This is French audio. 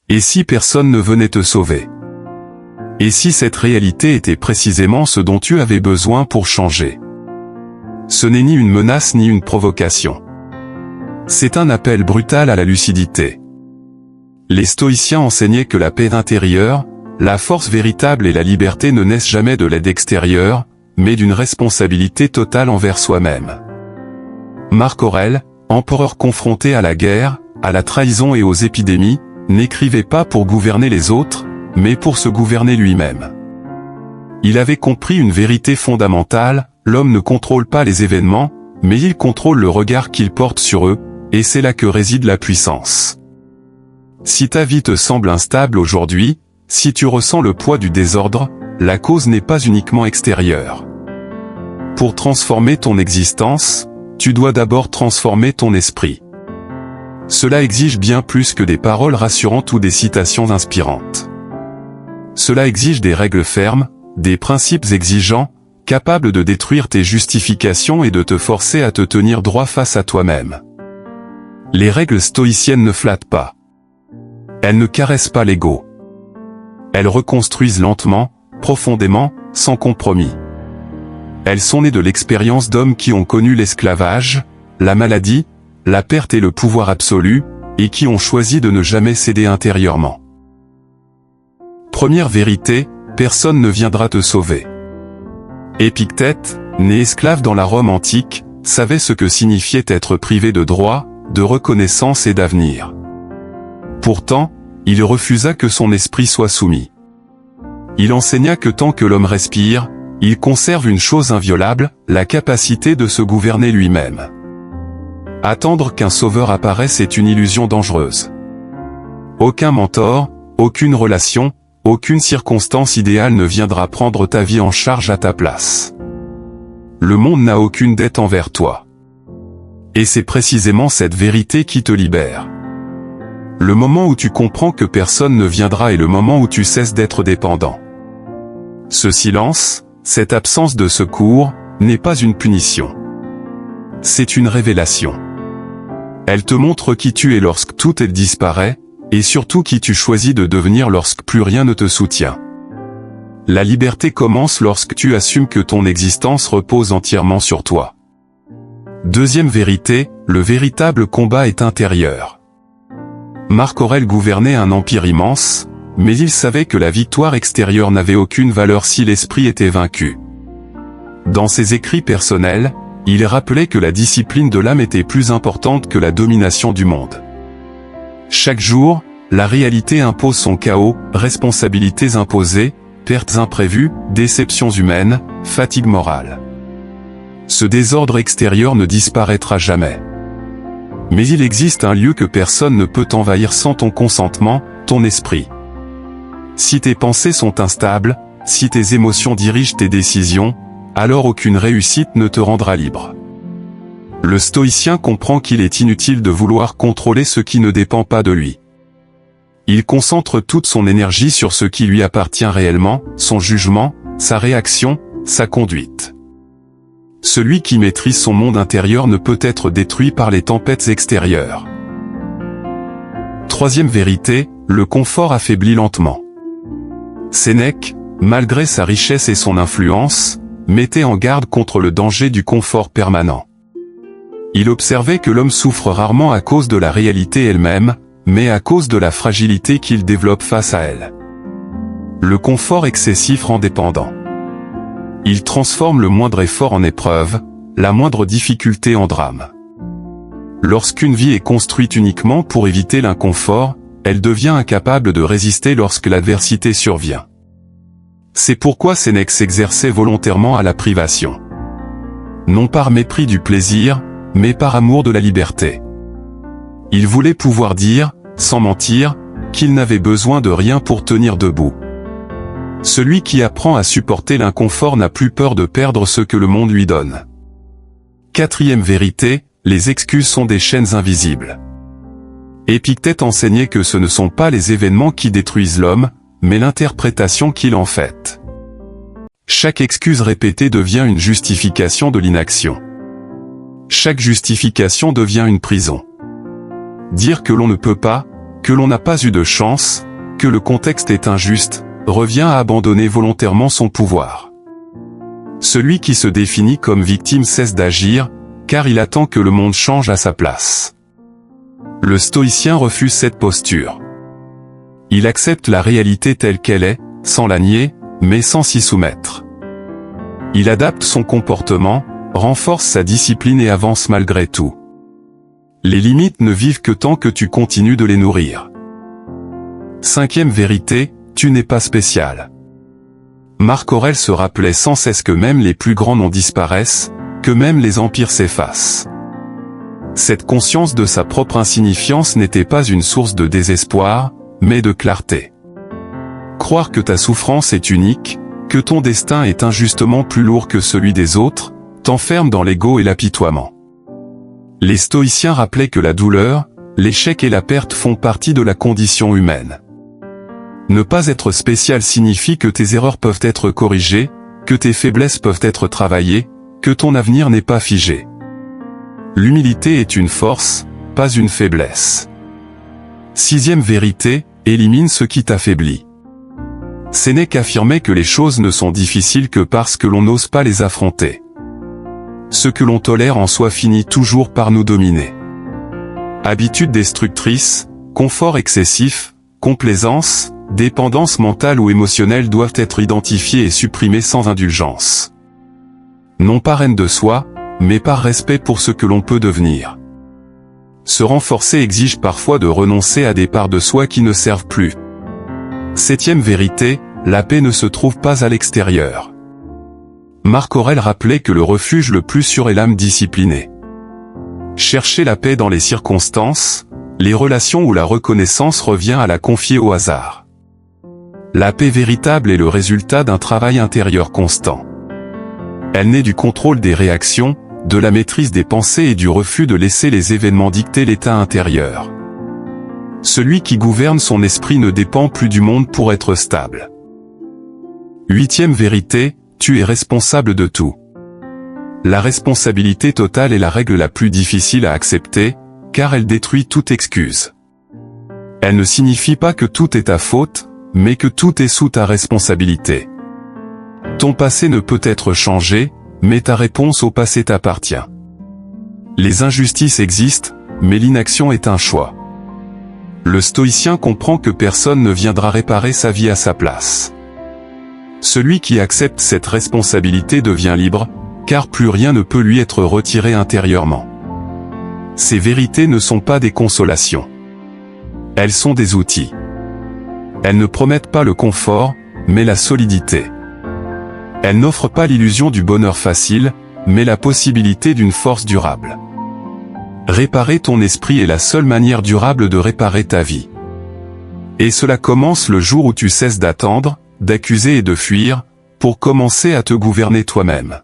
Et si personne ne venait te sauver? Et si cette réalité était précisément ce dont tu avais besoin pour changer? Ce n'est ni une menace ni une provocation. C'est un appel brutal à la lucidité. Les stoïciens enseignaient que la paix intérieure, la force véritable et la liberté ne naissent jamais de l'aide extérieure, mais d'une responsabilité totale envers soi-même. Marc Aurèle, empereur confronté à la guerre, à la trahison et aux épidémies, n'écrivait pas pour gouverner les autres, mais pour se gouverner lui-même. Il avait compris une vérité fondamentale: l'homme ne contrôle pas les événements, mais il contrôle le regard qu'il porte sur eux, et c'est là que réside la puissance. Si ta vie te semble instable aujourd'hui, si tu ressens le poids du désordre, la cause n'est pas uniquement extérieure. Pour transformer ton existence, tu dois d'abord transformer ton esprit. Cela exige bien plus que des paroles rassurantes ou des citations inspirantes. Cela exige des règles fermes, des principes exigeants, capables de détruire tes justifications et de te forcer à te tenir droit face à toi-même. Les règles stoïciennes ne flattent pas. Elles ne caressent pas l'ego. Elles reconstruisent lentement, profondément, sans compromis. Elles sont nées de l'expérience d'hommes qui ont connu l'esclavage, la maladie, la perte et le pouvoir absolu, et qui ont choisi de ne jamais céder intérieurement. Première vérité, personne ne viendra te sauver. Épictète, né esclave dans la Rome antique, savait ce que signifiait être privé de droits, de reconnaissance et d'avenir. Pourtant, il refusa que son esprit soit soumis. Il enseigna que tant que l'homme respire, il conserve une chose inviolable, la capacité de se gouverner lui-même. Attendre qu'un sauveur apparaisse est une illusion dangereuse. Aucun mentor, aucune relation, aucune circonstance idéale ne viendra prendre ta vie en charge à ta place. Le monde n'a aucune dette envers toi. Et c'est précisément cette vérité qui te libère. Le moment où tu comprends que personne ne viendra est le moment où tu cesses d'être dépendant. Ce silence, cette absence de secours, n'est pas une punition. C'est une révélation. Elle te montre qui tu es lorsque tout disparaît, et surtout qui tu choisis de devenir lorsque plus rien ne te soutient. La liberté commence lorsque tu assumes que ton existence repose entièrement sur toi. Deuxième vérité, le véritable combat est intérieur. Marc Aurèle gouvernait un empire immense, mais il savait que la victoire extérieure n'avait aucune valeur si l'esprit était vaincu. Dans ses écrits personnels, il rappelait que la discipline de l'âme était plus importante que la domination du monde. Chaque jour, la réalité impose son chaos, responsabilités imposées, pertes imprévues, déceptions humaines, fatigue morale. Ce désordre extérieur ne disparaîtra jamais. Mais il existe un lieu que personne ne peut envahir sans ton consentement, ton esprit. Si tes pensées sont instables, si tes émotions dirigent tes décisions, alors aucune réussite ne te rendra libre. Le stoïcien comprend qu'il est inutile de vouloir contrôler ce qui ne dépend pas de lui. Il concentre toute son énergie sur ce qui lui appartient réellement, son jugement, sa réaction, sa conduite. Celui qui maîtrise son monde intérieur ne peut être détruit par les tempêtes extérieures. Troisième vérité, le confort affaiblit lentement. Sénèque, malgré sa richesse et son influence, mettait en garde contre le danger du confort permanent. Il observait que l'homme souffre rarement à cause de la réalité elle-même, mais à cause de la fragilité qu'il développe face à elle. Le confort excessif rend dépendant. Il transforme le moindre effort en épreuve, la moindre difficulté en drame. Lorsqu'une vie est construite uniquement pour éviter l'inconfort, elle devient incapable de résister lorsque l'adversité survient. C'est pourquoi Sénèque s'exerçait volontairement à la privation. Non par mépris du plaisir, mais par amour de la liberté. Il voulait pouvoir dire, sans mentir, qu'il n'avait besoin de rien pour tenir debout. Celui qui apprend à supporter l'inconfort n'a plus peur de perdre ce que le monde lui donne. Quatrième vérité, les excuses sont des chaînes invisibles. Épictète enseignait que ce ne sont pas les événements qui détruisent l'homme, mais l'interprétation qu'il en fait. Chaque excuse répétée devient une justification de l'inaction. Chaque justification devient une prison. Dire que l'on ne peut pas, que l'on n'a pas eu de chance, que le contexte est injuste, revient à abandonner volontairement son pouvoir. Celui qui se définit comme victime cesse d'agir, car il attend que le monde change à sa place. Le stoïcien refuse cette posture. Il accepte la réalité telle qu'elle est, sans la nier, mais sans s'y soumettre. Il adapte son comportement, renforce sa discipline et avance malgré tout. Les limites ne vivent que tant que tu continues de les nourrir. Cinquième vérité, tu n'es pas spécial. Marc Aurèle se rappelait sans cesse que même les plus grands noms disparaissent, que même les empires s'effacent. Cette conscience de sa propre insignifiance n'était pas une source de désespoir, mais de clarté. Croire que ta souffrance est unique, que ton destin est injustement plus lourd que celui des autres, t'enferme dans l'ego et l'apitoiement. Les stoïciens rappelaient que la douleur, l'échec et la perte font partie de la condition humaine. Ne pas être spécial signifie que tes erreurs peuvent être corrigées, que tes faiblesses peuvent être travaillées, que ton avenir n'est pas figé. L'humilité est une force, pas une faiblesse. Sixième vérité, élimine ce qui t'affaiblit. Sénèque affirmait que les choses ne sont difficiles que parce que l'on n'ose pas les affronter. Ce que l'on tolère en soi finit toujours par nous dominer. Habitudes destructrices, confort excessif, complaisance, dépendance mentale ou émotionnelle doivent être identifiées et supprimées sans indulgence. Non par haine de soi, mais par respect pour ce que l'on peut devenir. Se renforcer exige parfois de renoncer à des parts de soi qui ne servent plus. Septième vérité, la paix ne se trouve pas à l'extérieur. Marc Aurèle rappelait que le refuge le plus sûr est l'âme disciplinée. Chercher la paix dans les circonstances, les relations ou la reconnaissance revient à la confier au hasard. La paix véritable est le résultat d'un travail intérieur constant. Elle naît du contrôle des réactions, de la maîtrise des pensées et du refus de laisser les événements dicter l'état intérieur. Celui qui gouverne son esprit ne dépend plus du monde pour être stable. Huitième vérité, tu es responsable de tout. La responsabilité totale est la règle la plus difficile à accepter, car elle détruit toute excuse. Elle ne signifie pas que tout est ta faute, mais que tout est sous ta responsabilité. Ton passé ne peut être changé, mais ta réponse au passé t'appartient. Les injustices existent, mais l'inaction est un choix. Le stoïcien comprend que personne ne viendra réparer sa vie à sa place. Celui qui accepte cette responsabilité devient libre, car plus rien ne peut lui être retiré intérieurement. Ces vérités ne sont pas des consolations. Elles sont des outils. Elles ne promettent pas le confort, mais la solidité. Elles n'offrent pas l'illusion du bonheur facile, mais la possibilité d'une force durable. Réparer ton esprit est la seule manière durable de réparer ta vie. Et cela commence le jour où tu cesses d'attendre, d'accuser et de fuir, pour commencer à te gouverner toi-même.